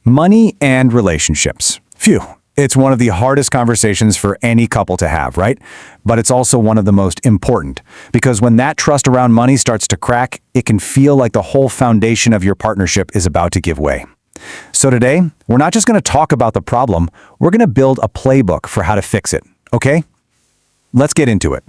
Money and relationships. Phew. It's one of the hardest conversations for any couple to have, right? But it's also one of the most important, because when that trust around money starts to crack, it can feel like the whole foundation of your partnership is about to give way. So today, we're not just going to talk about the problem, we're going to build a playbook for how to fix it, okay? Let's get into it.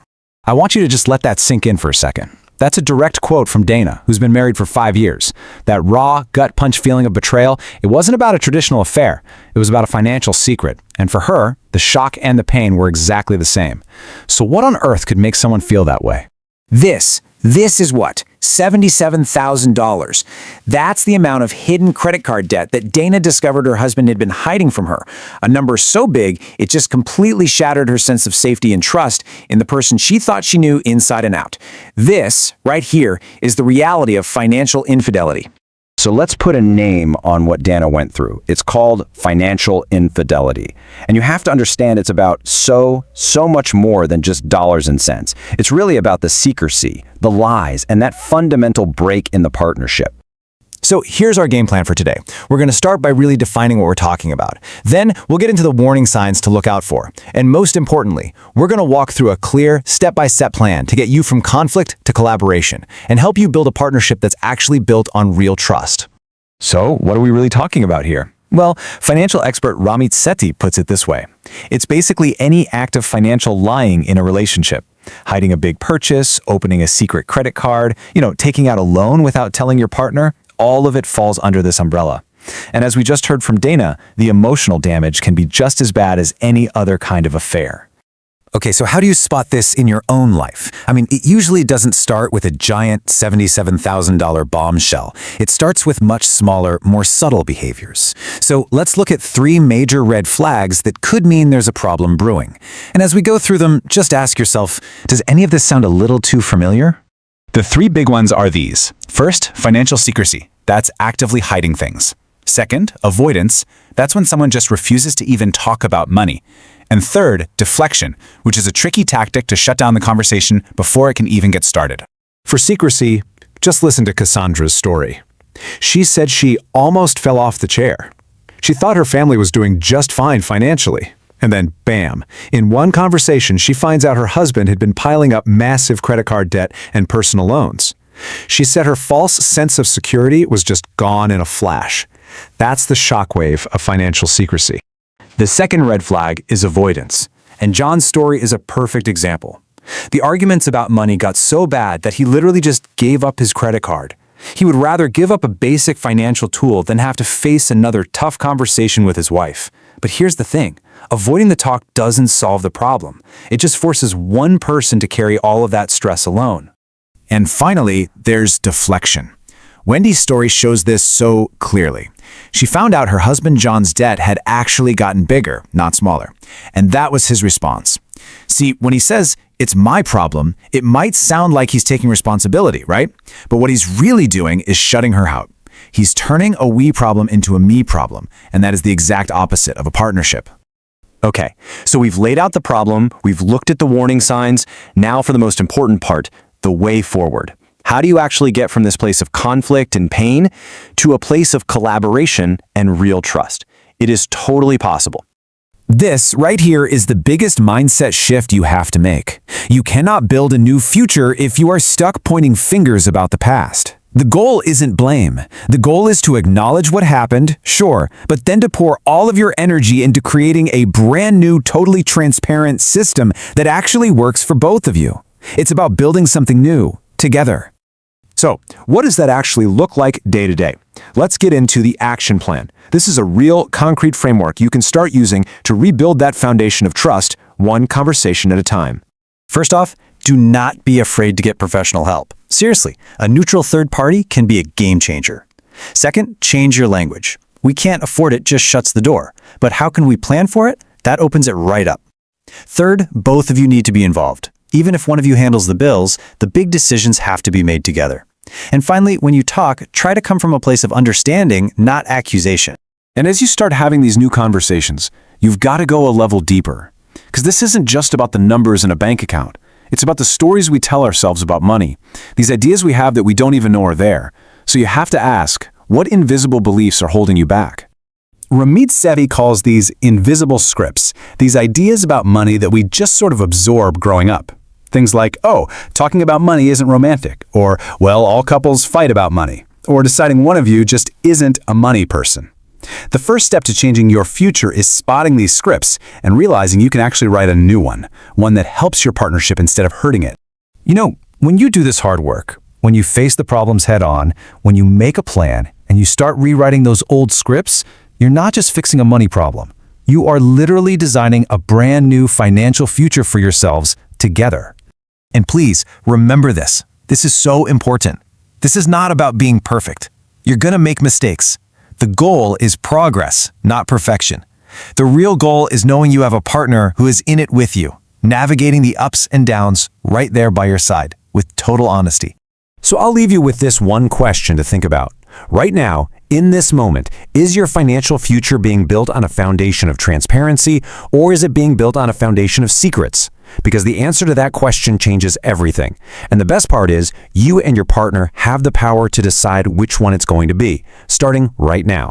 I want you to just let that sink in for a second. That's a direct quote from Dana, who's been married for 5 years. That raw, gut-punch feeling of betrayal, it wasn't about a traditional affair. It was about a financial secret. And for her, the shock and the pain were exactly the same. So what on earth could make someone feel that way? This is what? $77,000. That's the amount of hidden credit card debt that Dana discovered her husband had been hiding from her. A number so big, it just completely shattered her sense of safety and trust in the person she thought she knew inside and out. This, right here, is the reality of financial infidelity. So let's put a name on what Dana went through. It's called financial infidelity. And you have to understand it's about so much more than just dollars and cents. It's really about the secrecy, the lies, and that fundamental break in the partnership. So here's our game plan for today. We're going to start by really defining what we're talking about. Then we'll get into the warning signs to look out for. And most importantly, we're going to walk through a clear, step-by-step plan to get you from conflict to collaboration and help you build a partnership that's actually built on real trust. So what are we really talking about here? Well, financial expert Ramit Sethi puts it this way. It's basically any act of financial lying in a relationship. Hiding a big purchase, opening a secret credit card, taking out a loan without telling your partner. All of it falls under this umbrella. And as we just heard from Dana, the emotional damage can be just as bad as any other kind of affair. Okay, so how do you spot this in your own life? I mean, it usually doesn't start with a giant $77,000 bombshell. It starts with much smaller, more subtle behaviors. So let's look at 3 major red flags that could mean there's a problem brewing. And as we go through them, just ask yourself, does any of this sound a little too familiar? The 3 big ones are these. First, financial secrecy. That's actively hiding things. Second, avoidance. That's when someone just refuses to even talk about money. And third, deflection, which is a tricky tactic to shut down the conversation before it can even get started. For secrecy, just listen to Cassandra's story. She said she almost fell off the chair. She thought her family was doing just fine financially. And then, bam, in one conversation, she finds out her husband had been piling up massive credit card debt and personal loans. She said her false sense of security was just gone in a flash. That's the shockwave of financial secrecy. The second red flag is avoidance. And John's story is a perfect example. The arguments about money got so bad that he literally just gave up his credit card. He would rather give up a basic financial tool than have to face another tough conversation with his wife. But here's the thing. Avoiding the talk doesn't solve the problem. It just forces one person to carry all of that stress alone. And finally, there's deflection. Wendy's story shows this so clearly. She found out her husband John's debt had actually gotten bigger, not smaller. And that was his response. See, when he says, "It's my problem," it might sound like he's taking responsibility, right? But what he's really doing is shutting her out. He's turning a we problem into a me problem, and that is the exact opposite of a partnership. Okay, so we've laid out the problem, we've looked at the warning signs. Now for the most important part, the way forward. How do you actually get from this place of conflict and pain to a place of collaboration and real trust? It is totally possible. This right here is the biggest mindset shift you have to make. You cannot build a new future if you are stuck pointing fingers about the past. The goal isn't blame. The goal is to acknowledge what happened, sure, but then to pour all of your energy into creating a brand new, totally transparent system that actually works for both of you. It's about building something new, together. So, what does that actually look like day to day? Let's get into the action plan. This is a real, concrete framework you can start using to rebuild that foundation of trust, one conversation at a time. First off, do not be afraid to get professional help. Seriously, a neutral third party can be a game changer. Second, change your language. We can't afford it just shuts the door. But how can we plan for it? That opens it right up. Third, both of you need to be involved. Even if one of you handles the bills, the big decisions have to be made together. And finally, when you talk, try to come from a place of understanding, not accusation. And as you start having these new conversations, you've got to go a level deeper. Because this isn't just about the numbers in a bank account. It's about the stories we tell ourselves about money, these ideas we have that we don't even know are there. So you have to ask, what invisible beliefs are holding you back? Ramit Sethi calls these invisible scripts, these ideas about money that we just sort of absorb growing up. Things like, oh, talking about money isn't romantic, or, well, all couples fight about money, or deciding one of you just isn't a money person. The first step to changing your future is spotting these scripts and realizing you can actually write a new one that helps your partnership instead of hurting it. You know, when you do this hard work, when you face the problems head on, when you make a plan, and you start rewriting those old scripts, you're not just fixing a money problem. You are literally designing a brand new financial future for yourselves together. And please, remember this. This is so important. This is not about being perfect. You're gonna make mistakes. The goal is progress, not perfection. The real goal is knowing you have a partner who is in it with you, navigating the ups and downs right there by your side with total honesty. So I'll leave you with this one question to think about. Right now, in this moment, is your financial future being built on a foundation of transparency, or is it being built on a foundation of secrets? Because the answer to that question changes everything. And the best part is, you and your partner have the power to decide which one it's going to be, starting right now.